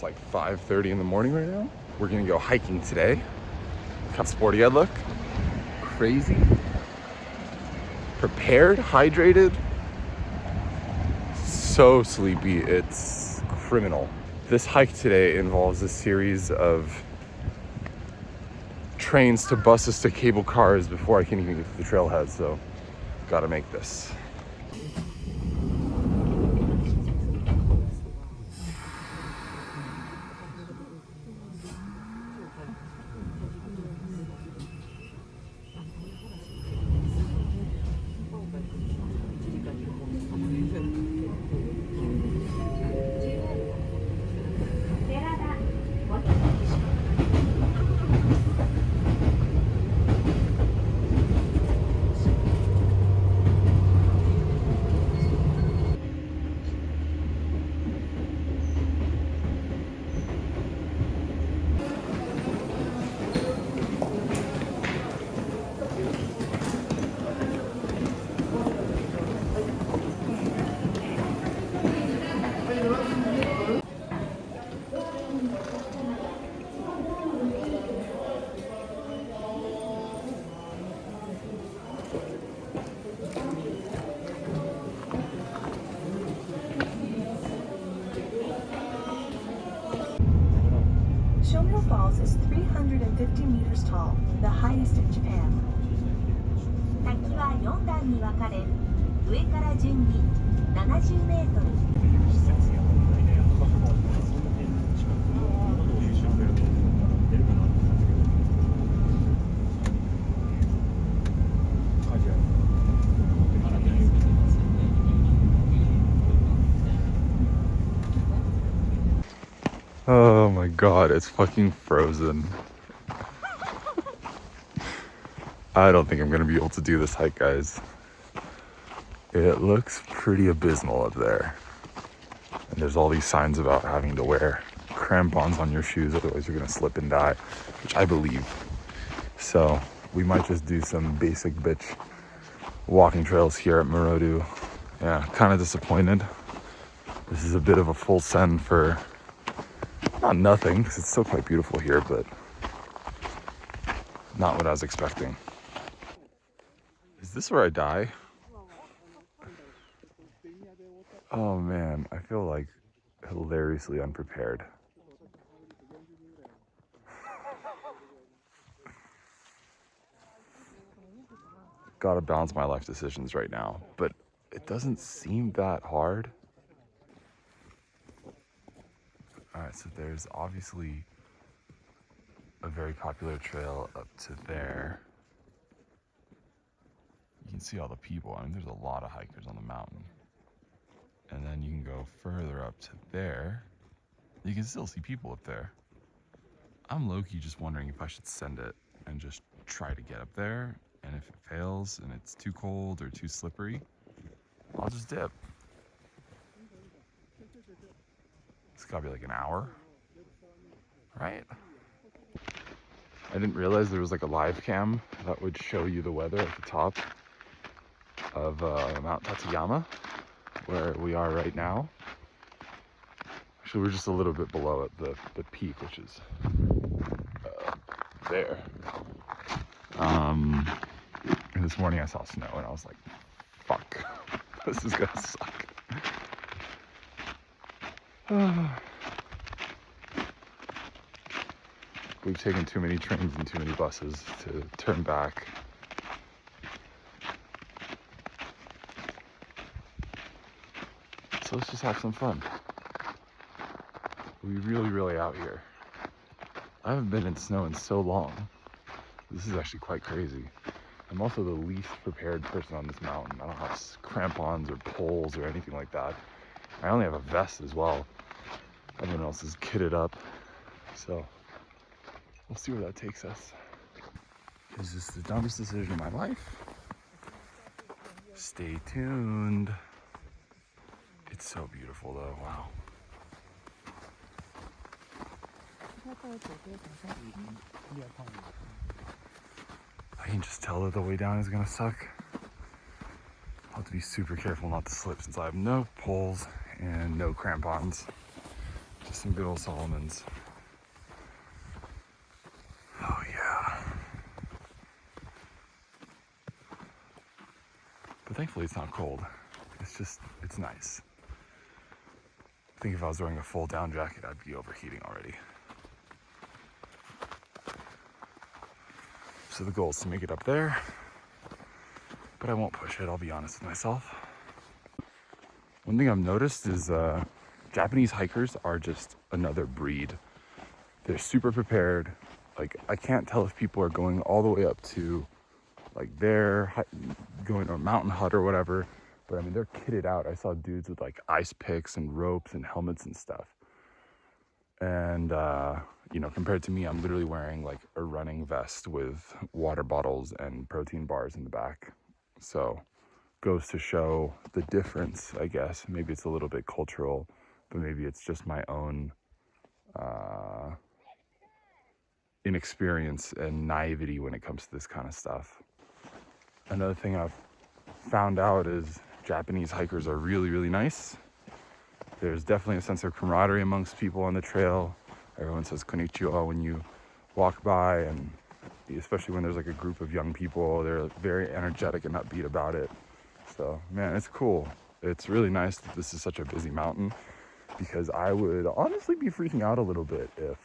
It's like 5:30 in the morning right now. We're gonna go hiking today. Look how sporty I look. Crazy. Prepared, hydrated. So sleepy, it's criminal. This hike today involves a series of trains to buses to cable cars before I can even get to the trailhead, so gotta make this. Falls is 350 meters tall, the highest in Japan. 滝は4段に分かれ、上から順に70メートル。Oh my god, it's fucking frozen. I don't think I'm gonna be able to do this hike, guys. It looks pretty abysmal up there. And there's all these signs about having to wear crampons on your shoes, otherwise you're gonna slip and die, which I believe. So we might just do some basic bitch walking trails here at Morodo. Yeah, kind of disappointed. This is a bit of a full send for not nothing, because it's still quite beautiful here, but not what I was expecting. Is this where I die? Oh man, I feel like hilariously unprepared. Gotta balance my life decisions right now, but it doesn't seem that hard. Alright, so there's obviously a very popular trail up to there. You can see all the people. I mean, there's a lot of hikers on the mountain. And then you can go further up to there. You can still see people up there. I'm low-key just wondering if I should send it and just try to get up there. And if it fails and it's too cold or too slippery, I'll just dip. It's gotta be like an hour, right? I didn't realize there was like a live cam that would show you the weather at the top of Mount Tateyama, where we are right now. Actually, we're just a little bit below at the peak, which is there. And this morning I saw snow and I was like, fuck, this is gonna suck. We've taken too many trains and too many buses to turn back. So let's just have some fun. We're really out here. I haven't been in snow in so long. This is actually quite crazy. I'm also the least prepared person on this mountain. I don't have crampons or poles or anything like that. I only have a vest as well. Everyone else is kitted up. So we'll see where that takes us. Is this the dumbest decision of my life? Stay tuned. It's so beautiful though, wow. I can just tell that the way down is gonna suck. I'll have to be super careful not to slip since I have no poles and no crampons. Just some good old Solomons. Oh yeah. But thankfully it's not cold. It's nice. I think if I was wearing a full down jacket, I'd be overheating already. So the goal is to make it up there, but I won't push it, I'll be honest with myself. One thing I've noticed is Japanese hikers are just another breed. They're super prepared. Like, I can't tell if people are going all the way up to like their going to a mountain hut or whatever, but I mean, they're kitted out. I saw dudes with like ice picks and ropes and helmets and stuff. And you know, compared to me, I'm literally wearing like a running vest with water bottles and protein bars in the back. So goes to show the difference, I guess. Maybe it's a little bit cultural, but maybe it's just my own inexperience and naivety when it comes to this kind of stuff. Another thing I've found out is Japanese hikers are really, really nice. There's definitely a sense of camaraderie amongst people on the trail. Everyone says konnichiwa when you walk by, and especially when there's like a group of young people, they're very energetic and upbeat about it. So, man, it's cool. It's really nice that this is such a busy mountain, because I would honestly be freaking out a little bit if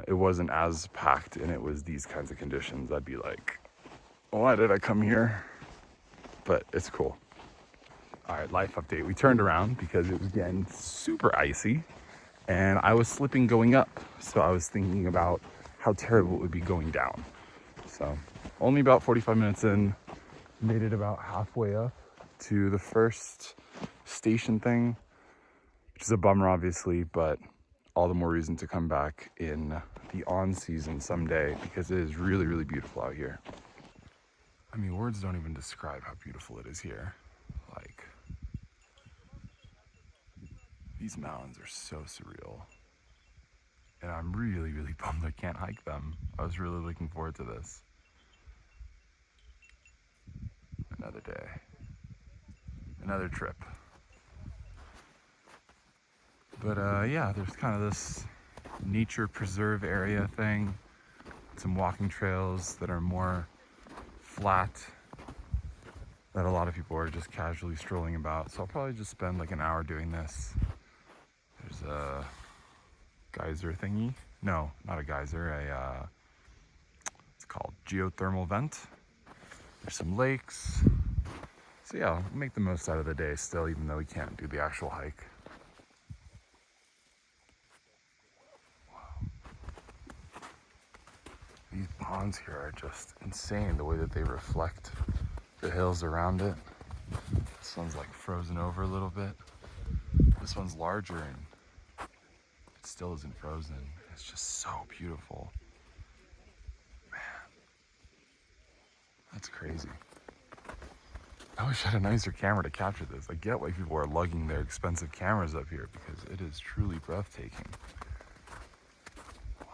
it wasn't as packed and it was these kinds of conditions. I'd be like, why did I come here? But it's cool. All right, life update. We turned around because it was getting super icy and I was slipping going up. So I was thinking about how terrible it would be going down. So only about 45 minutes in, made it about halfway up to the first station thing, which is a bummer obviously, but all the more reason to come back in the on season someday, because it is really, really beautiful out here. I mean, words don't even describe how beautiful it is here. Like, these mountains are so surreal. And I'm really, really bummed I can't hike them. I was really looking forward to this. Another day. Another trip. But yeah, there's kind of this nature preserve area thing. Some walking trails that are more flat, that a lot of people are just casually strolling about. So I'll probably just spend like an hour doing this. There's a geyser thingy. No, not a geyser, it's called geothermal vent. There's some lakes. So yeah, I'll make the most out of the day still, even though we can't do the actual hike. Wow. These ponds here are just insane, the way that they reflect the hills around it. This one's like frozen over a little bit. This one's larger and it still isn't frozen. It's just so beautiful. Man, that's crazy. I wish I had a nicer camera to capture this. I get why people are lugging their expensive cameras up here, because it is truly breathtaking. Wow.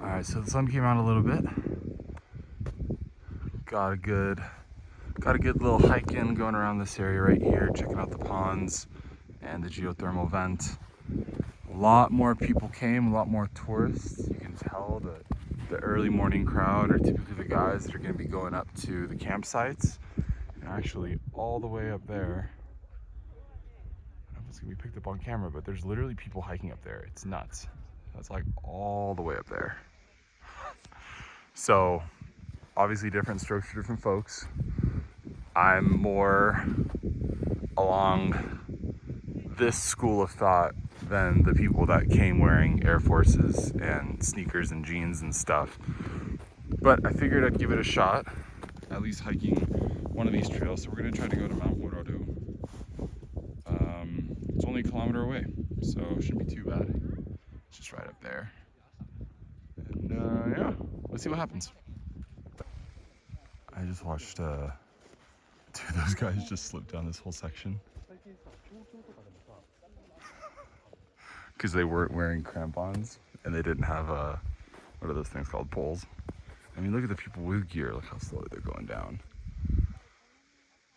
All right, so the sun came out a little bit. Got a good little hike in going around this area right here, checking out the ponds and the geothermal vent. A lot more people came, a lot more tourists. You can tell that the early morning crowd are typically the guys that are going to be going up to the campsites. And actually all the way up there, I don't know if it's going to be picked up on camera, but there's literally people hiking up there. It's nuts. That's like all the way up there. So obviously different strokes for different folks. I'm more along this school of thought than the people that came wearing Air Forces and sneakers and jeans and stuff. But I figured I'd give it a shot, at least hiking one of these trails. So we're gonna try to go to Mount Morodo. It's only a kilometer away, so it shouldn't be too bad. It's just right up there. And yeah, let's see what happens. I just watched two of those guys just slip down this whole section. Because they weren't wearing crampons and they didn't have what are those things called, poles. I mean, look at the people with gear, look how slowly they're going down.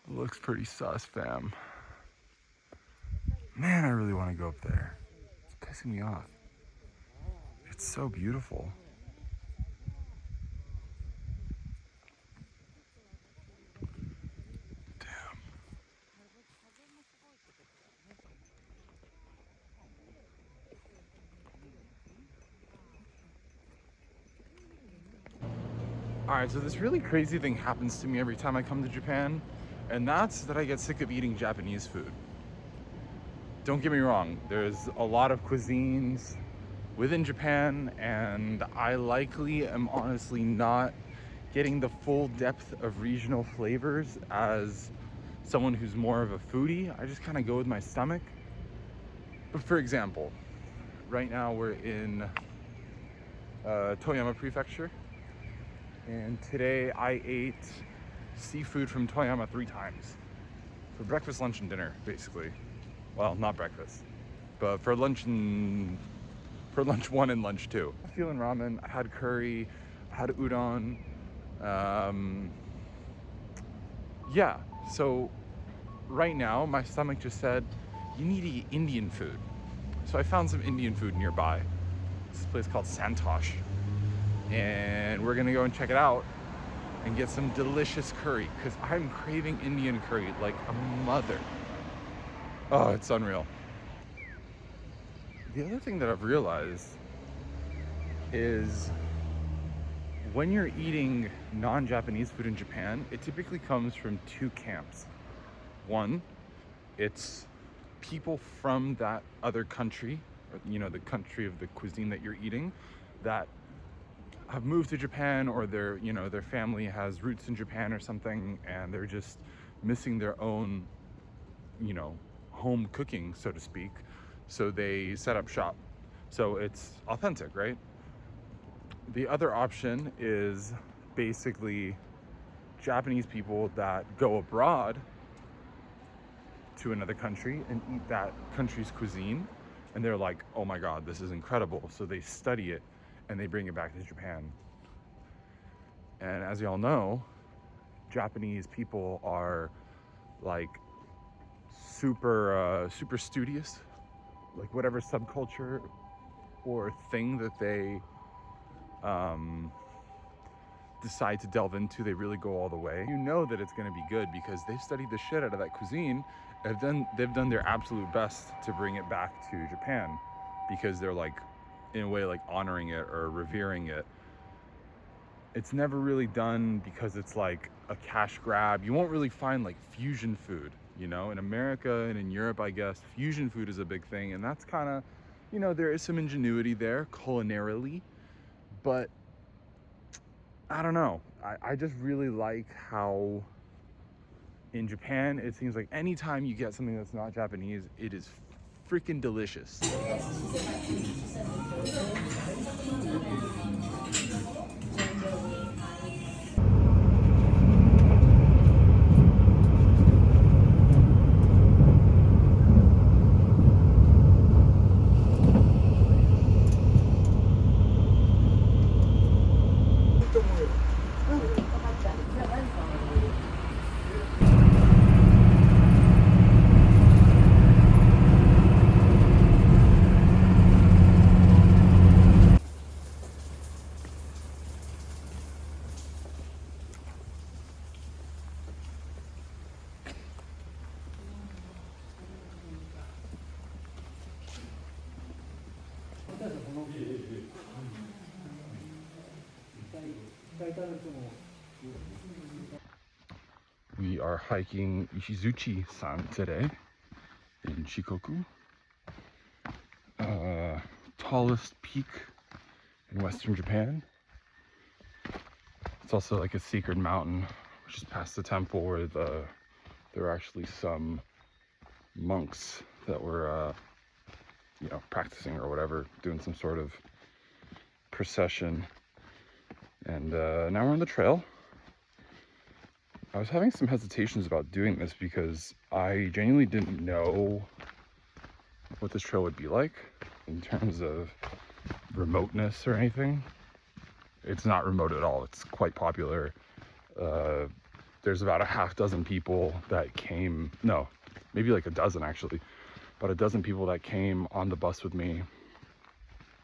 It looks pretty sus, fam. Man, I really want to go up there. It's pissing me off. It's so beautiful. Damn. All right, so this really crazy thing happens to me every time I come to Japan, and that's that I get sick of eating Japanese food. Don't get me wrong, there's a lot of cuisines within Japan, and I likely am honestly not getting the full depth of regional flavors as someone who's more of a foodie. I just kind of go with my stomach. But for example, right now we're in Toyama Prefecture, and today I ate seafood from Toyama 3 times for breakfast, lunch, and dinner, basically. Well, not breakfast, but for lunch 1 and lunch 2. I'm feeling ramen. I had curry, I had udon. Yeah, so right now my stomach just said, you need to eat Indian food. So I found some Indian food nearby. This place called Santosh. And we're gonna go and check it out and get some delicious curry, because I'm craving Indian curry like a mother. Oh, it's unreal. The other thing that I've realized is when you're eating non-Japanese food in Japan, it typically comes from 2 camps. One, it's people from that other country, or, you know, the country of the cuisine that you're eating, that have moved to Japan, or their, you know, their family has roots in Japan or something, and they're just missing their own, you know, home cooking, so to speak. So they set up shop. So it's authentic, right? The other option is basically Japanese people that go abroad to another country and eat that country's cuisine, and they're like, oh my god, this is incredible. So they study it and they bring it back to Japan. And as y'all know, Japanese people are like super studious. Like whatever subculture or thing that they decide to delve into, they really go all the way. You know that it's going to be good because they've studied the shit out of that cuisine. They've done their absolute best to bring it back to Japan, because they're like, in a way, like honoring it or revering it. It's never really done because it's like a cash grab. You won't really find like fusion food, you know. In America and in Europe, I guess, fusion food is a big thing, and that's kind of, you know, there is some ingenuity there culinarily, but I don't know. I just really like how in Japan, it seems like anytime you get something that's not Japanese, it is freaking delicious. We are hiking Ishizuchi-san today in Shikoku, tallest peak in Western Japan. It's also like a secret mountain, which is past the temple where there were actually some monks that were, you know, practicing or whatever, doing some sort of procession. And now we're on the trail. I was having some hesitations about doing this because I genuinely didn't know what this trail would be like in terms of remoteness or anything. It's not remote at all. It's quite popular. There's about a half dozen people that came, no, maybe like a dozen actually, about a dozen people that came on the bus with me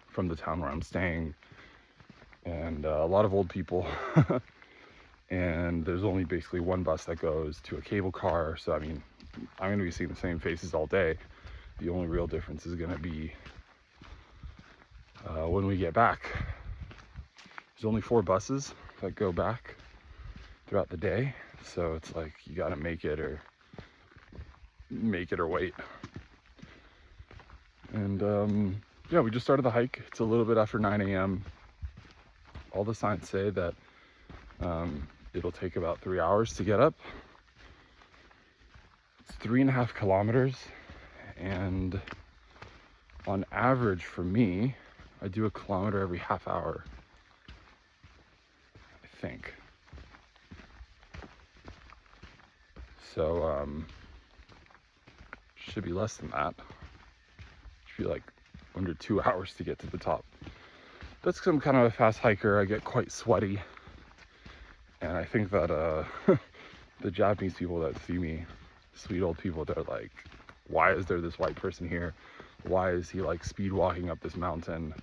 from the town where I'm staying, and a lot of old people. And there's only basically one bus that goes to a cable car, so I mean, I'm gonna be seeing the same faces all day. The only real difference is gonna be when we get back. There's only 4 buses that go back throughout the day, so it's like you gotta make it or wait. And yeah, we just started the hike. It's a little bit after 9 a.m. All the signs say that it'll take about 3 hours to get up. It's 3.5 kilometers, and on average for me, I do a kilometer every half hour, I think. So should be less than that. Should be like under 2 hours to get to the top. That's because I'm kind of a fast hiker. I get quite sweaty, and I think that the Japanese people that see me, sweet old people, they're like, why is there this white person here? Why is he like speed walking up this mountain?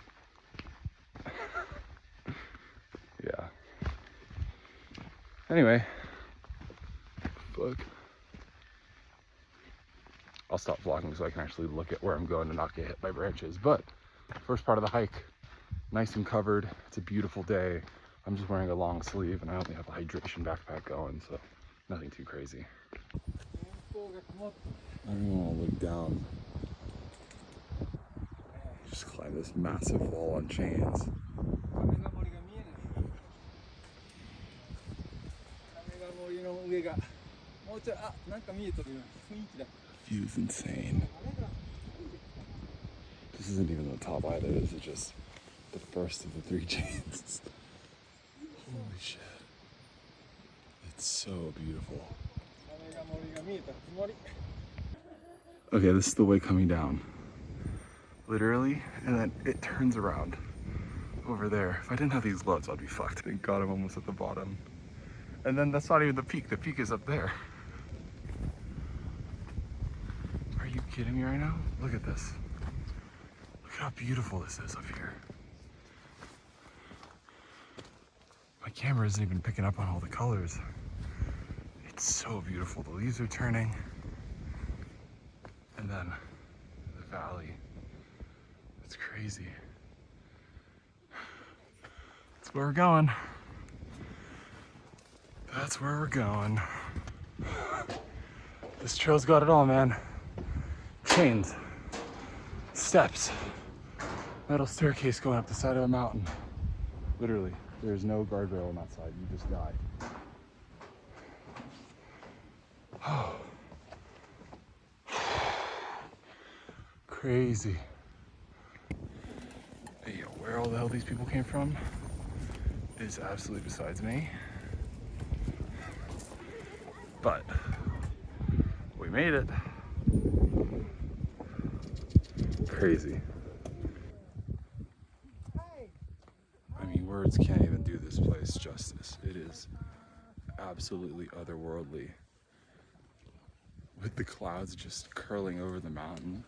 Yeah. Anyway, fuck. I'll stop vlogging so I can actually look at where I'm going and not get hit by branches. But first part of the hike, nice and covered. It's a beautiful day. I'm just wearing a long sleeve and I only have a hydration backpack going, so nothing too crazy. I don't want to look down. Just climb this massive wall on chains. View's insane. This isn't even the top either. This is just the first of the 3 chains. Holy shit. It's so beautiful. Okay, this is the way coming down. Literally, and then it turns around over there. If I didn't have these gloves, I'd be fucked. Thank God I'm almost at the bottom. And then that's not even the peak. The peak is up there. Are you kidding me right now? Look at this. Look at how beautiful this is up here. My camera isn't even picking up on all the colors. It's so beautiful. The leaves are turning. And then the valley. It's crazy. That's where we're going. That's where we're going. This trail's got it all, man. Chains, steps, metal staircase going up the side of a mountain. Literally, there's no guardrail on that side. You just die. Oh. Crazy. Hey, where all the hell these people came from is absolutely besides me. But we made it. Crazy. I mean, words can't even do this place justice. It is absolutely otherworldly. With the clouds just curling over the mountain.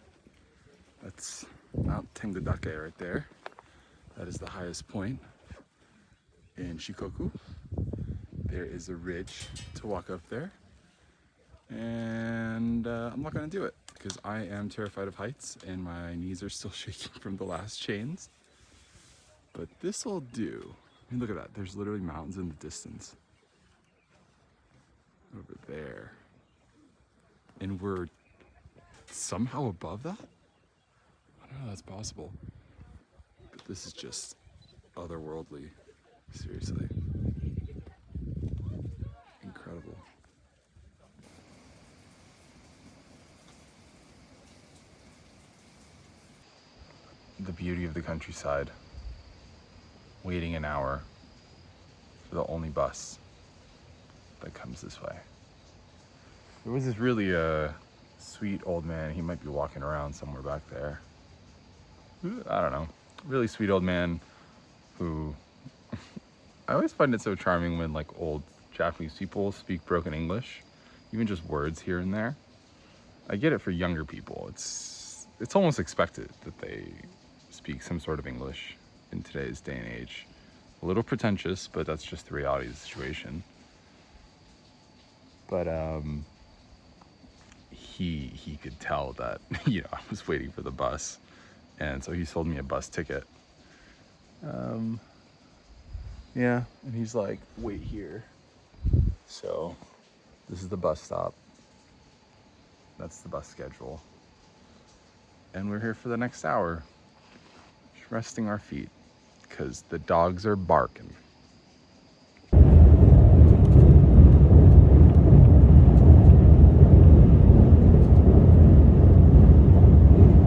That's Mount Tengadake right there. That is the highest point in Shikoku. There is a ridge to walk up there. And I'm not gonna do it because I am terrified of heights and my knees are still shaking from the last chains. But this'll do. I mean, look at that. There's literally mountains in the distance. Over there. And we're somehow above that? I don't know how that's possible. But this is just otherworldly. Seriously. Incredible. The beauty of the countryside. Waiting an hour for the only bus that comes this way. There was this really sweet old man. He might be walking around somewhere back there. I don't know. Really sweet old man who I always find it so charming when like old Japanese people speak broken English, even just words here and there. I get it for younger people. It's it's almost expected that they speak some sort of English in today's day and age. A little pretentious, but that's just the reality of the situation. But he could tell that, you know, I was waiting for the bus, and so he sold me a bus ticket. Yeah, and he's like, wait here. So this is the bus stop. That's the bus schedule. And we're here for the next hour, just resting our feet, because the dogs are barking.